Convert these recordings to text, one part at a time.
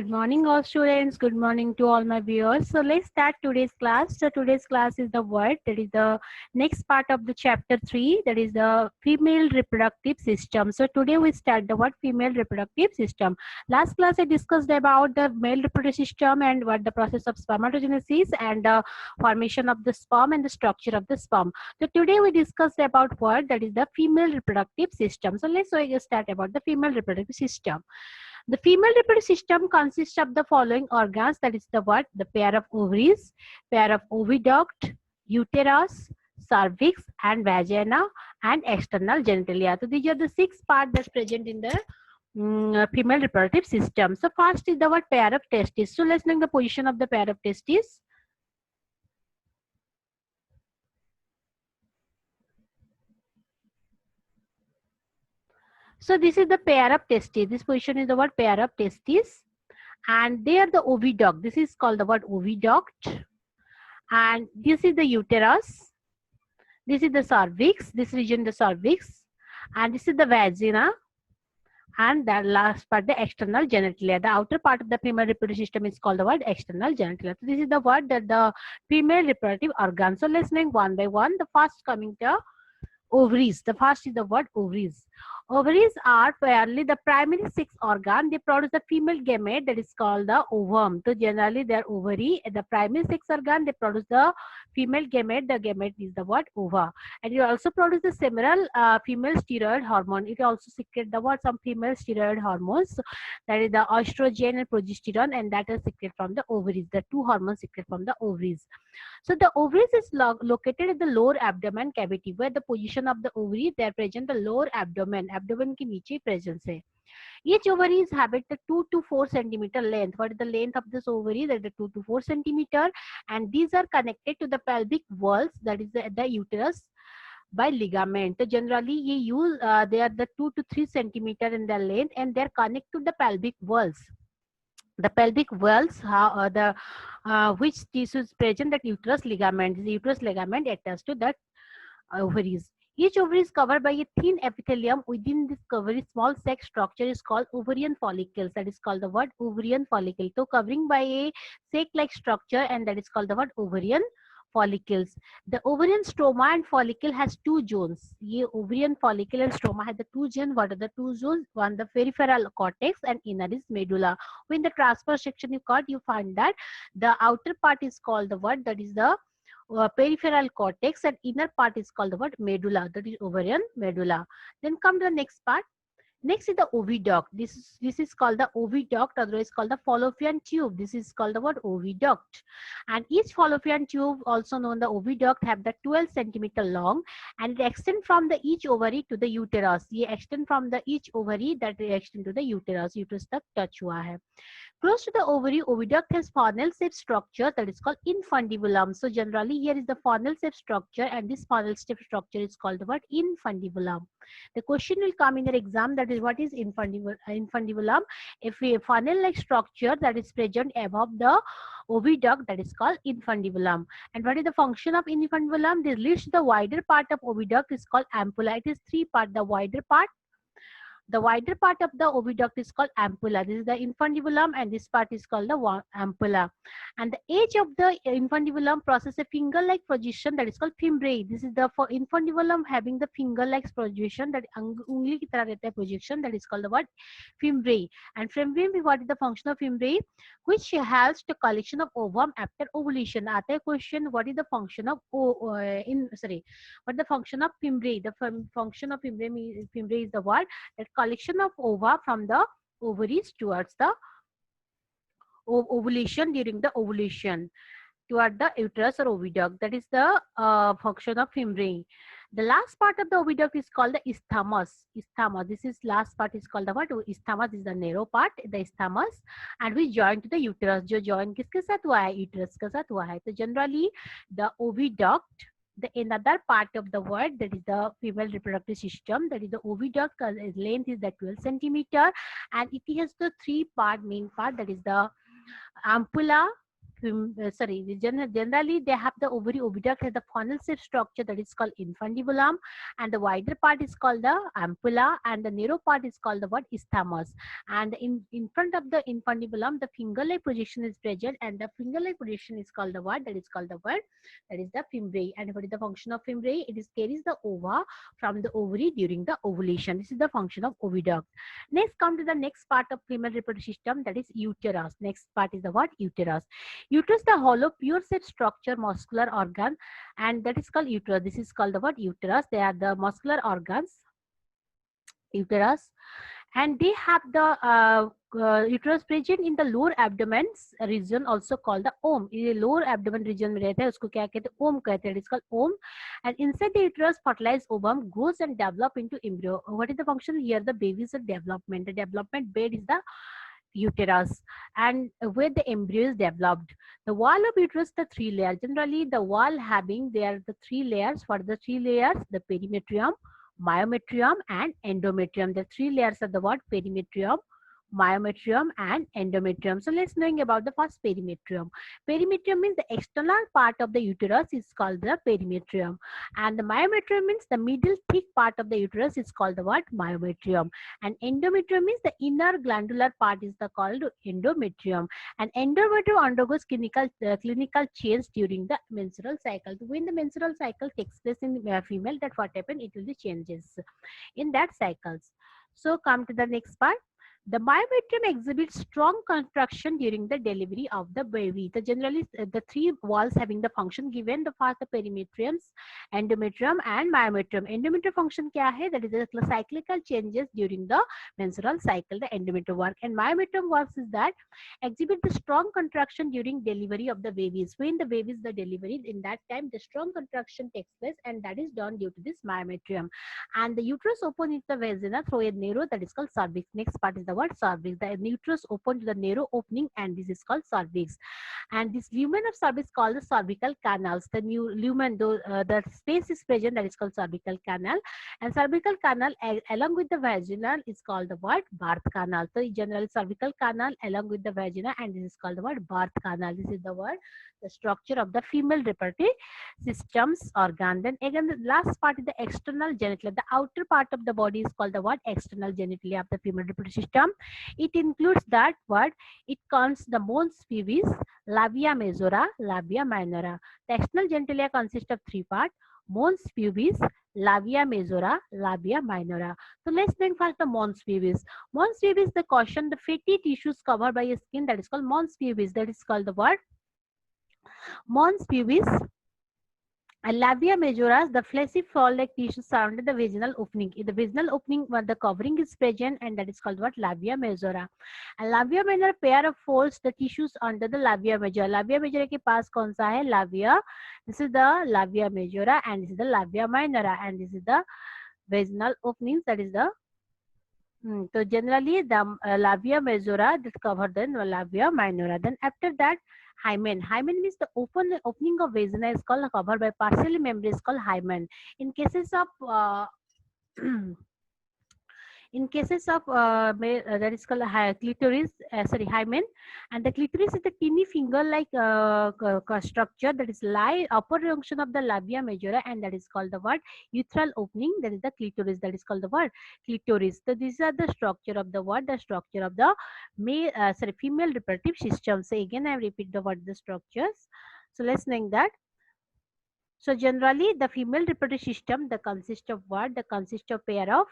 Good morning, all students. Good morning to all my viewers. So let's start today's class. So today's class is the word, that is the next part of the chapter 3, that is the female reproductive system. So today we start the word female reproductive system. Last class I discussed about the male reproductive system and what the process of spermatogenesis and the formation of the sperm and the structure of the sperm. So today we discussed about word, that is the female reproductive system. So let's start about the female reproductive system. The female reproductive system consists of the following organs, that is the what? The pair of ovaries, pair of oviduct, uterus, cervix and vagina and external genitalia. So these are the 6 parts that's present in the female reproductive system. So first is the what? Pair of testes. So let's know the position of the pair of testes. So this is the pair of testes. This position is the what? Pair of testes. And they are the oviduct. This is called the what? Oviduct. And this is the uterus, this is the cervix, this region the cervix, and this is the vagina, and the last part the external genitalia. The outer part of the female reproductive system is called the word external genitalia. So this is the word that the female reproductive organ. So let's name one by one. The first coming to ovaries. The first is the word ovaries. Ovaries are fairly the primary sex organ. They produce the female gamete, that is called the ovum. So generally they are ovary. The primary sex organ, they produce the female gamete. The gamete is the word ova. And it also produce the several female steroid hormone. It also secrete the what? Some female steroid hormones. So that is the estrogen and progesterone, and that is secreted from the ovaries. The two hormones secreted from the ovaries. So the ovaries is located in the lower abdomen cavity, where the position of the ovary, they are present the lower abdomen. Abdomen के नीचे presence है. Each ovary is having the 2 to 4 centimeter length. What is the length of this ovary? That is 2 to 4 centimeter, and these are connected to the pelvic walls, that is the uterus, by ligament. So generally ये use they are the 2 to 3 centimeter in their length, and they are connected to the pelvic walls. The pelvic walls, which tissue is present, that uterus ligament. The uterus ligament attached to that ovaries. Each ovary is covered by a thin epithelium. Within this covery, small sac structure is called ovarian follicles. That is called the word ovarian follicle. So covering by a sac-like structure, and that is called the word ovarian follicles. The ovarian stroma and follicle has 2 zones. ये ovarian follicle and stroma have the 2 zones. What are the 2 zones? One the peripheral cortex and inner is medulla. When the transverse section you cut, you find that the outer part is called the what? That is the peripheral cortex, and inner part is called the what? Medulla. That is ovarian medulla. Then come to the next part. Next is the oviduct. This is called the oviduct, otherwise called the fallopian tube. This is called the what? Oviduct. And each fallopian tube, also known the oviduct, have the 12 centimeter long, and it extend from the each ovary to the uterus. ये extend from the each ovary, that extend to the uterus. Uterus तक touch हुआ है. Close to the ovary, oviduct has funnel-shaped structure, that is called infundibulum. So generally here is the funnel-shaped structure, and this funnel-shaped structure is called the what? Infundibulum. The question will come in your exam, that is what is infundibulum. If a funnel-like structure that is present above the oviduct, that is called infundibulum. And what is the function of infundibulum? This leads to the wider part of oviduct is called ampulla. It is 3 parts. The wider part of the oviduct is called ampulla. This is the infundibulum, and this part is called the ampulla. And the edge of the infundibulum process a finger-like projection, that is called fimbriae. This is the for infundibulum having the finger-like projection, that ungli ki tarah rehta hai projection, that is called the what? Fimbriae. And fimbriae, what is the function of fimbriae? Which helps the collection of ovum after ovulation. Aata hai question, what is the function of what is the function of fimbriae? The function of fimbriae is the what? That collection of ova from the ovaries towards the ovulation, during the ovulation toward the uterus or oviduct. That is the function of fimbriae. The last part of the oviduct is called the isthmus. This is last part is called the what? Isthmus is the narrow part, the isthmus, and we join to the uterus. जो join किसके साथ हुआ है? Uterus के साथ हुआ है. So generally the oviduct, the another part of the word, that is the female reproductive system, that is the oviduct, length is the 12 centimeter, and it has the 3 part, main part, that is the ampulla, generally they have the oviduct has the funnel shaped structure that is called infundibulum, and the wider part is called the ampulla, and the narrow part is called the what isthmus. And in front of the infundibulum, the finger-like projection is present, and the finger-like projection is called the what? That is called the what? That is the fimbriae. And what is the function of fimbriae? It is carries the ova from the ovary during the ovulation. This is the function of oviduct. Next, come to the next part of female reproductive system, that is uterus. Next part is the what? Uterus. Uterus, the hollow, pure shaped structure, muscular organ, and that is called uterus. This is called the what? Uterus. They are the muscular organs, uterus, and they have the uterus present in the lower abdomen region, also called the womb. ये lower abdomen region में रहता है, उसको क्या कहते हैं? Womb कहते हैं. It is called womb. And inside the uterus, fertilized ovum grows and develop into embryo. What is the function here? The baby is a development. The development bed is the uterus, and where the embryo is developed. The wall of uterus, the three layers. Generally, the wall having there the three layers. For the three layers, the perimetrium, myometrium, and endometrium. The three layers are the what? Perimetrium, myometrium, and endometrium. So let's knowing about the first perimetrium. Perimetrium means the external part of the uterus is called the perimetrium, and the myometrium means the middle thick part of the uterus is called the what? Myometrium. And endometrium means the inner glandular part is the called endometrium. And endometrium undergoes clinical change during the menstrual cycle. So when the menstrual cycle takes place in female, that what happen? It will be changes in that cycles. So come to the next part. The myometrium exhibits strong contraction during the delivery of the baby. The generally the three walls having the function given. The first, the perimetriums, endometrium, and myometrium. Endometrium function क्या है? That is the cyclical changes during the menstrual cycle. The endometrium work, and myometrium works is that exhibit the strong contraction during delivery of the babies. When the babies the delivery, in that time the strong contraction takes place, and that is done due to this myometrium. And the uterus open into the vagina through a narrow, that is called cervix. Next part is the word cervix. The uterus open to the narrow opening, and this is called cervix. And this lumen of cervix called the cervical canals. The new lumen, the space is present, that is called cervical canal. And cervical canal along with the vaginal is called the word birth canal. So generally cervical canal along with the vagina, and this is called the word birth canal. This is the word, the structure of the female reproductive systems organ. Then again the last part is the external genitalia. The outer part of the body is called the what? External genitalia of the female reproductive system. It includes that what? It contains the mons pubis, labia majora, labia minora. The external genitalia consists of three parts: mons pubis, labia majora, labia minora. So let's bring first the mons pubis. Mons pubis, the cushion, the fatty tissues covered by a skin, that is called mons pubis. That is called the what? Mons pubis. And labia majora, the fleshy fall-like tissue surrounding the vaginal opening. In the vaginal opening, where the covering is present, and that is called what? Labia majora. And labia minora, pair of folds, the tissues under the labia majora. Labia majora के पास कौन सा है? Labia. This is the labia majora, and this is the labia minora, and this is the vaginal openings. That is the so generally the labia majora that cover the labia minora. Then after that, hymen. Hymen means the opening of vagina is called covered by partial membrane is called hymen. In cases of that is called clitoris, hymen, and the clitoris is the teeny finger-like structure that is lie upper junction of the labia majora, and that is called the word urethral opening. That is the clitoris. That is called the word clitoris. So these are the structure of the word, the structure of the female reproductive system. So again, I repeat the word, the structures. So let's know that. So generally, the female reproductive system, the consist of what? The consist of pair of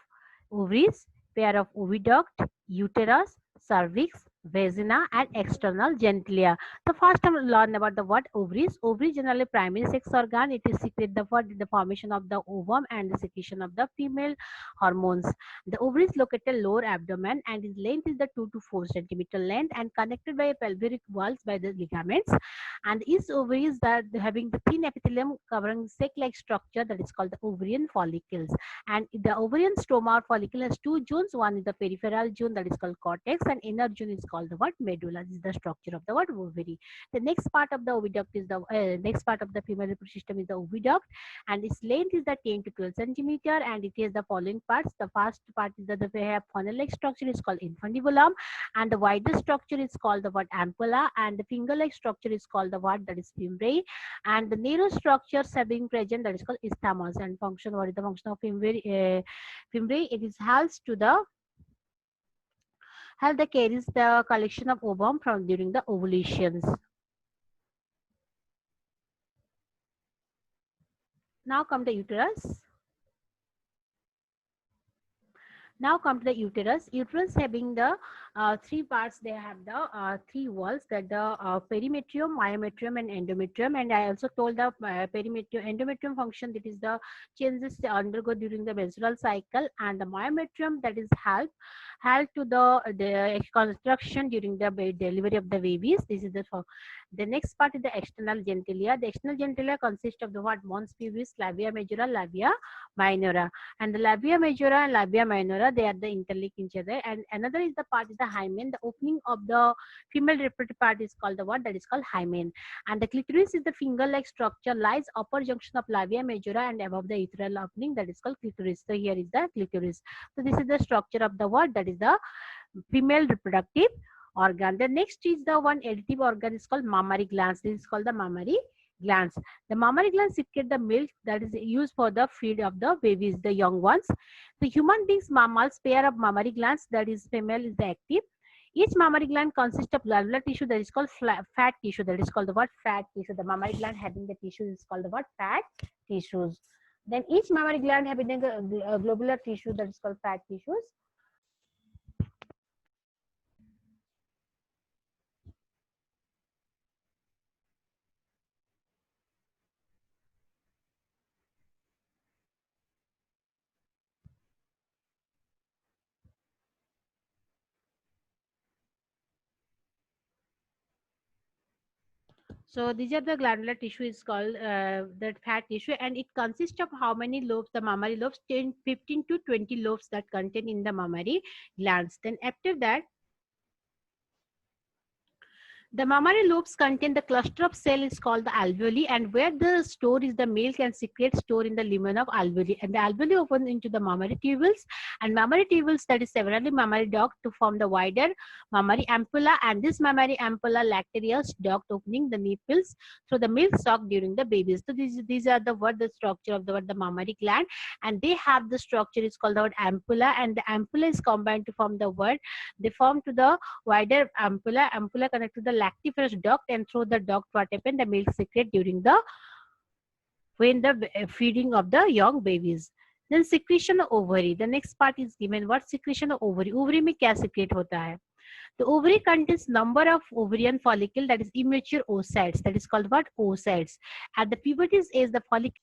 ovaries, pair of oviduct, uterus, cervix, vagina, and external genitalia. So first time learn about the what? Ovaries. Ovaries generally primary sex organ. It is secrete the what? The formation of the ovum and the secretion of the female hormones. The ovary is located lower abdomen, and its length is the 2 to 4 centimeter length, and connected by a pelvic walls by the ligaments. And each ovary is that having the thin epithelium covering sac-like structure, that is called the ovarian follicles. And the ovarian stroma or follicle has two zones. One is the peripheral zone, that is called cortex, and inner zone is called the what? Medulla. This is the structure of the what? Ovary. The next part of the oviduct is the next part of the female reproductive system is the oviduct, and its length is the 10 to 12 centimeter, and it is the following parts. The first part is that we have funnel-like structure is called infundibulum, and the widest structure is called the what? Ampulla, and the finger-like structure is called the what? That is fimbriae, and the narrow structures having present that is called isthmus. And function, what is the function of fimbriae? It is helps to the help that carries the collection of ovum from during the ovulations. Now come the uterus. Now come to the uterus. Uterus having the three parts. They have the three walls, that the perimetrium, myometrium, and endometrium. And I also told the perimetrium, endometrium function, that is the changes they undergo during the menstrual cycle, and the myometrium, that is help to the construction during the delivery of the babies. This is the next part is the external genitalia. The external genitalia consists of the what? Mons pubis, labia majora, labia minora, and the labia majora and labia minora, they are the interlink each other. And another is the part is the hymen. The opening of the female reproductive part is called the what? That is called hymen. And the clitoris is the finger-like structure, lies upper junction of labia majora and above the uteral opening, that is called clitoris. So here is the clitoris. So this is the structure of the what? That is the female reproductive organ. The next is the one additive organ is called mammary glands. This is called the mammary glands. The mammary glands secrete the milk that is used for the feed of the babies, the young ones. The human beings mammals pair of mammary glands, that is female is the active. Each mammary gland consists of glandular tissue that is called fat tissue, that is called the what? Fat tissue. The mammary gland having the tissue is called the what? Fat tissues. Then each mammary gland having a globular tissue that is called fat tissues. So these are the glandular tissue is called the fat tissue, and it consists of how many lobes? The mammary lobes, 10, 15 to 20 lobes that contain in the mammary glands. Then after that, the mammary lobes contain the cluster of cell is called the alveoli, and where the store is the milk and secrete store in the lumen of alveoli, and the alveoli open into the mammary tubules, and mammary tubules, that is severally mammary duct to form the wider mammary ampulla, and this mammary ampulla lacteous duct opening the nipples through the milk suck during the babies. So these are the what? The structure of the what? The mammary gland, and they have the structure is called the word ampulla, and the ampulla is combined to form the word. They form to the wider ampulla. Ampulla connect to the lactiferous duct, and through the duct what happen? The milk secrete during the when the feeding of the young babies. Then secretion of ovary. The next part is given. What secretion of ovary? Ovary में क्या secrete होता है? The ovary contains number of ovarian follicle, that is immature oocytes, that is called what? Oocytes. At the puberty age, the follicle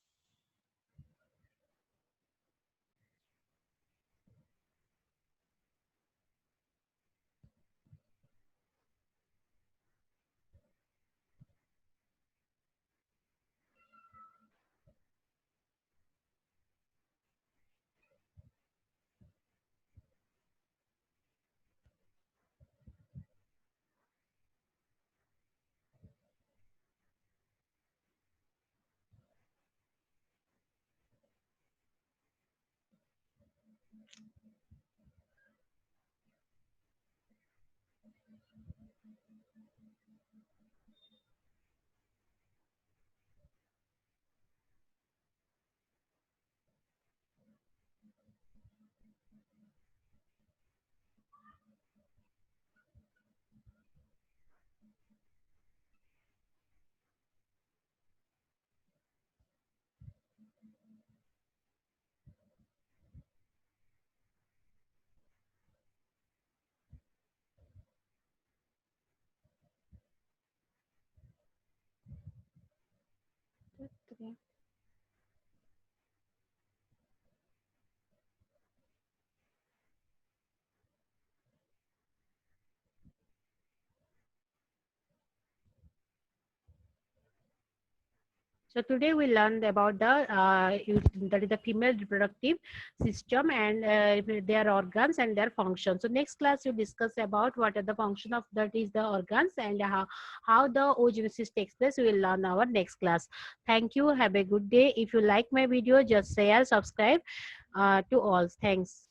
So today we learned about that is the female reproductive system and their organs and their function. So next class we discuss about what are the function of that is the organs and how the oogenesis takes place. We will learn our next class. Thank you. Have a good day. If you like my video, just share, subscribe to all. Thanks.